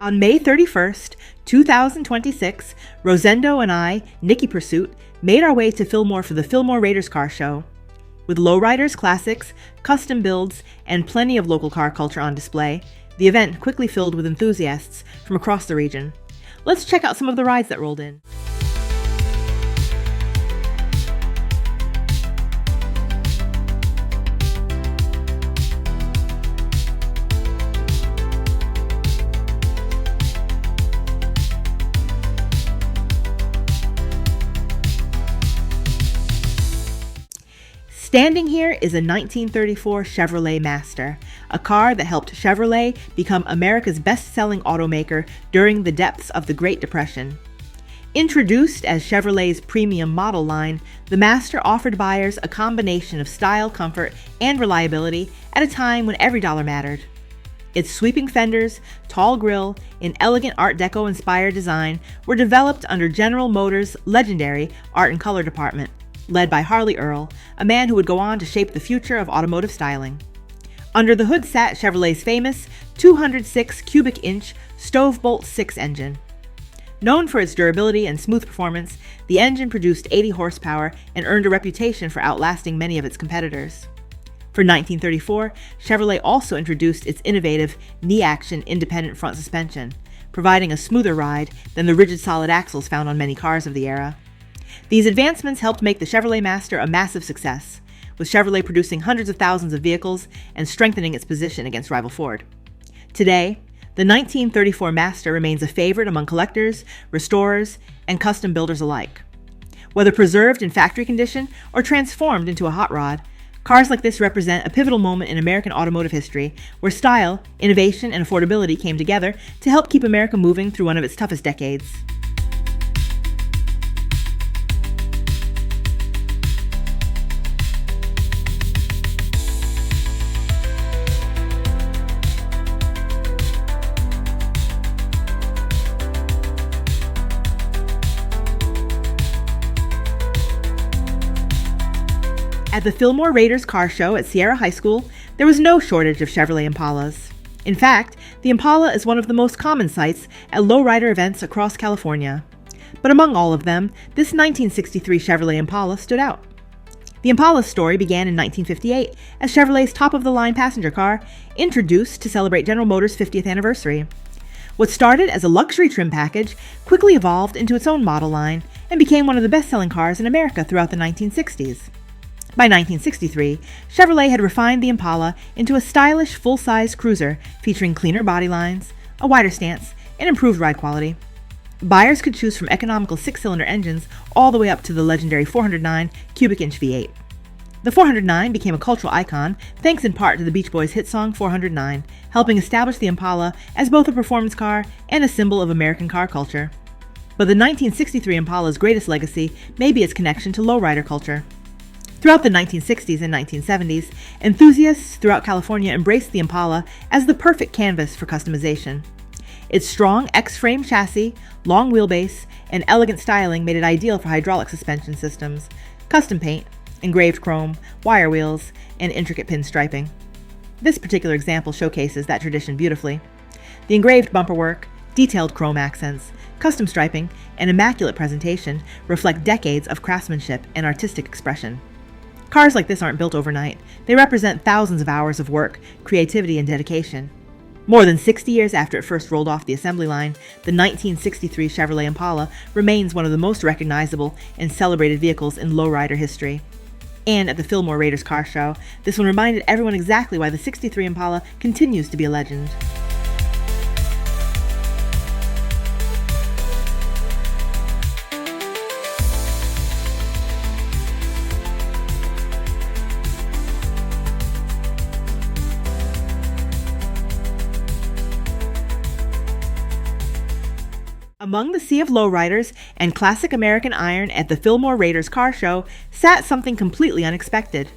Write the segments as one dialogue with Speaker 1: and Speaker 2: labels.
Speaker 1: On May 31st, 2026, Rosendo and I, NikkiPursuit, made our way to Fillmore for the Fillmore Raiders Car Show. With lowriders, classics, custom builds, and plenty of local car culture on display, the event quickly filled with enthusiasts from across the region. Let's check out some of the rides that rolled in. Standing here is a 1934 Chevrolet Master, a car that helped Chevrolet become America's best-selling automaker during the depths of the Great Depression. Introduced as Chevrolet's premium model line, the Master offered buyers a combination of style, comfort, and reliability at a time when every dollar mattered. Its sweeping fenders, tall grille, and elegant Art Deco-inspired design were developed under General Motors' legendary Art and Color department, led by Harley Earl, a man who would go on to shape the future of automotive styling. Under the hood sat Chevrolet's famous 206 cubic inch Stovebolt 6 engine. Known for its durability and smooth performance, the engine produced 80 horsepower and earned a reputation for outlasting many of its competitors. For 1934, Chevrolet also introduced its innovative knee-action independent front suspension, providing a smoother ride than the rigid solid axles found on many cars of the era. These advancements helped make the Chevrolet Master a massive success, with Chevrolet producing hundreds of thousands of vehicles and strengthening its position against rival Ford. Today, the 1934 Master remains a favorite among collectors, restorers, and custom builders alike. Whether preserved in factory condition or transformed into a hot rod, cars like this represent a pivotal moment in American automotive history where style, innovation, and affordability came together to help keep America moving through one of its toughest decades. At the Fillmore Raiders Car Show at Sierra High School, there was no shortage of Chevrolet Impalas. In fact, the Impala is one of the most common sights at lowrider events across California. But among all of them, this 1963 Chevrolet Impala stood out. The Impala's story began in 1958 as Chevrolet's top-of-the-line passenger car, introduced to celebrate General Motors' 50th anniversary. What started as a luxury trim package quickly evolved into its own model line and became one of the best-selling cars in America throughout the 1960s. By 1963, Chevrolet had refined the Impala into a stylish, full-size cruiser featuring cleaner body lines, a wider stance, and improved ride quality. Buyers could choose from economical six-cylinder engines all the way up to the legendary 409 cubic inch V8. The 409 became a cultural icon thanks in part to the Beach Boys' hit song 409, helping establish the Impala as both a performance car and a symbol of American car culture. But the 1963 Impala's greatest legacy may be its connection to lowrider culture. Throughout the 1960s and 1970s, enthusiasts throughout California embraced the Impala as the perfect canvas for customization. Its strong X-frame chassis, long wheelbase, and elegant styling made it ideal for hydraulic suspension systems, custom paint, engraved chrome, wire wheels, and intricate pin striping. This particular example showcases that tradition beautifully. The engraved bumperwork, detailed chrome accents, custom striping, and immaculate presentation reflect decades of craftsmanship and artistic expression. Cars like this aren't built overnight. They represent thousands of hours of work, creativity, and dedication. More than 60 years after it first rolled off the assembly line, the 1963 Chevrolet Impala remains one of the most recognizable and celebrated vehicles in lowrider history. And at the Fillmore Raiders Car Show, this one reminded everyone exactly why the '63 Impala continues to be a legend. Among the sea of lowriders and classic American iron at the Fillmore Raiders Car Show sat something completely unexpected: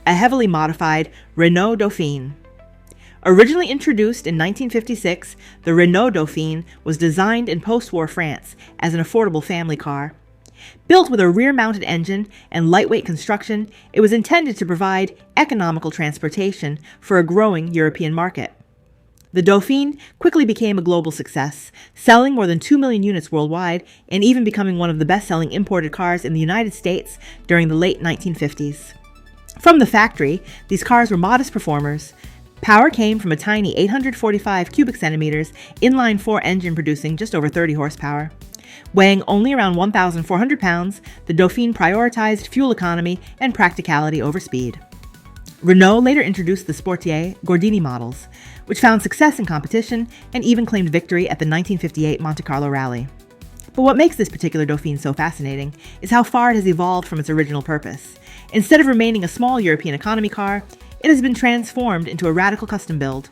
Speaker 1: a heavily modified Renault Dauphine. Originally introduced in 1956, the Renault Dauphine was designed in post-war France as an affordable family car. Built with a rear-mounted engine and lightweight construction, it was intended to provide economical transportation for a growing European market. The Dauphine quickly became a global success, selling more than 2 million units worldwide and even becoming one of the best-selling imported cars in the United States during the late 1950s. From the factory, these cars were modest performers. Power came from a tiny 845 cubic centimeters inline-4 engine producing just over 30 horsepower. Weighing only around 1,400 pounds, the Dauphine prioritized fuel economy and practicality over speed. Renault later introduced the Sportier Gordini models, which found success in competition and even claimed victory at the 1958 Monte Carlo Rally. But what makes this particular Dauphine so fascinating is how far it has evolved from its original purpose. Instead of remaining a small European economy car, it has been transformed into a radical custom build.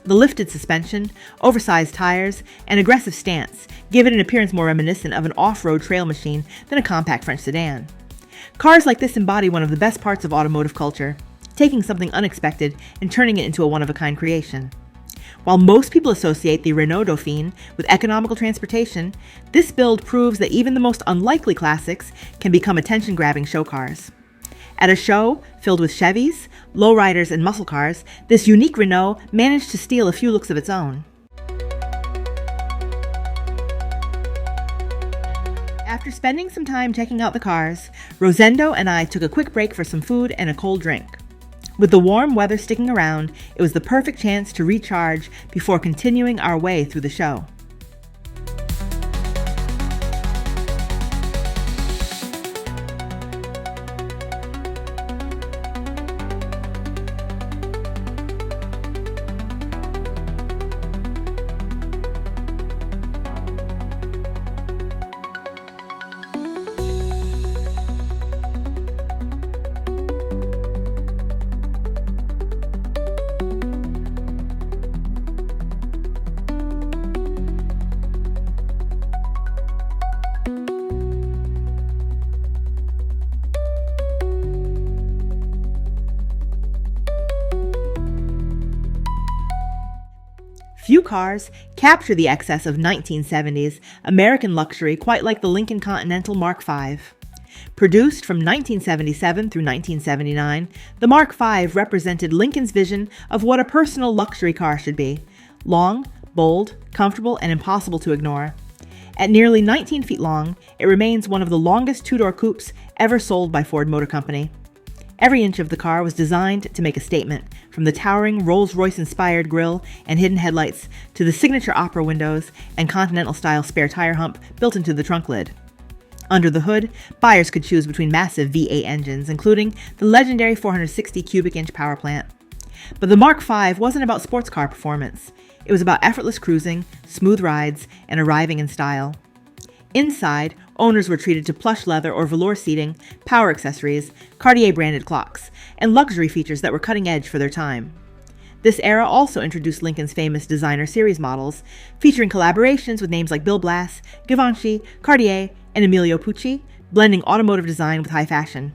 Speaker 1: The lifted suspension, oversized tires, and aggressive stance give it an appearance more reminiscent of an off-road trail machine than a compact French sedan. Cars like this embody one of the best parts of automotive culture, taking something unexpected and turning it into a one-of-a-kind creation. While most people associate the Renault Dauphine with economical transportation, this build proves that even the most unlikely classics can become attention-grabbing show cars. At a show filled with Chevys, lowriders, and muscle cars, this unique Renault managed to steal a few looks of its own. After spending some time checking out the cars, Rosendo and I took a quick break for some food and a cold drink. With the warm weather sticking around, it was the perfect chance to recharge before continuing our way through the show. Few cars capture the excess of 1970s American luxury quite like the Lincoln Continental Mark V. Produced from 1977 through 1979, the Mark V represented Lincoln's vision of what a personal luxury car should be: long, bold, comfortable, and impossible to ignore. At nearly 19 feet long, it remains one of the longest two-door coupes ever sold by Ford Motor Company. Every inch of the car was designed to make a statement, from the towering Rolls-Royce-inspired grille and hidden headlights to the signature opera windows and Continental-style spare tire hump built into the trunk lid. Under the hood, buyers could choose between massive V8 engines, including the legendary 460 cubic inch power plant. But the Mark V wasn't about sports car performance. It was about effortless cruising, smooth rides, and arriving in style. Inside, owners were treated to plush leather or velour seating, power accessories, Cartier-branded clocks, and luxury features that were cutting edge for their time. This era also introduced Lincoln's famous designer series models, featuring collaborations with names like Bill Blass, Givenchy, Cartier, and Emilio Pucci, blending automotive design with high fashion.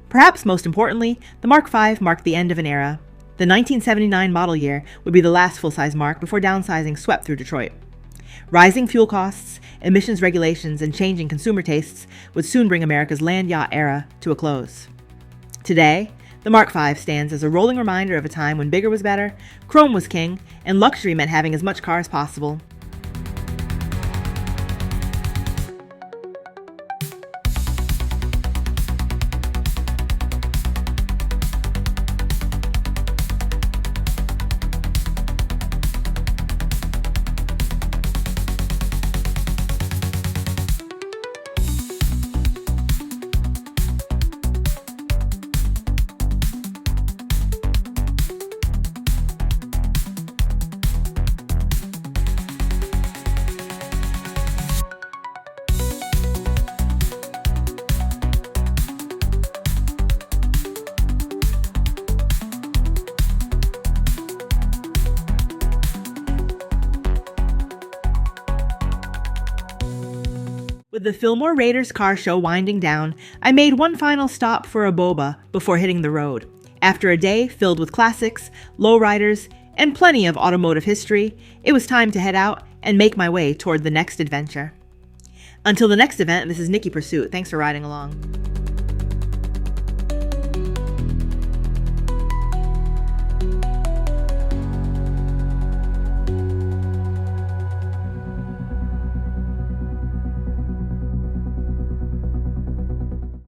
Speaker 1: Perhaps most importantly, the Mark V marked the end of an era. The 1979 model year would be the last full-size Mark before downsizing swept through Detroit. Rising fuel costs, emissions regulations, and changing consumer tastes would soon bring America's land yacht era to a close. Today, the Mark V stands as a rolling reminder of a time when bigger was better, chrome was king, and luxury meant having as much car as possible. With the Fillmore Raiders car show winding down, I made one final stop for a boba before hitting the road. After a day filled with classics, lowriders, and plenty of automotive history, it was time to head out and make my way toward the next adventure. Until the next event, this is NikkiPursuit. Thanks for riding along.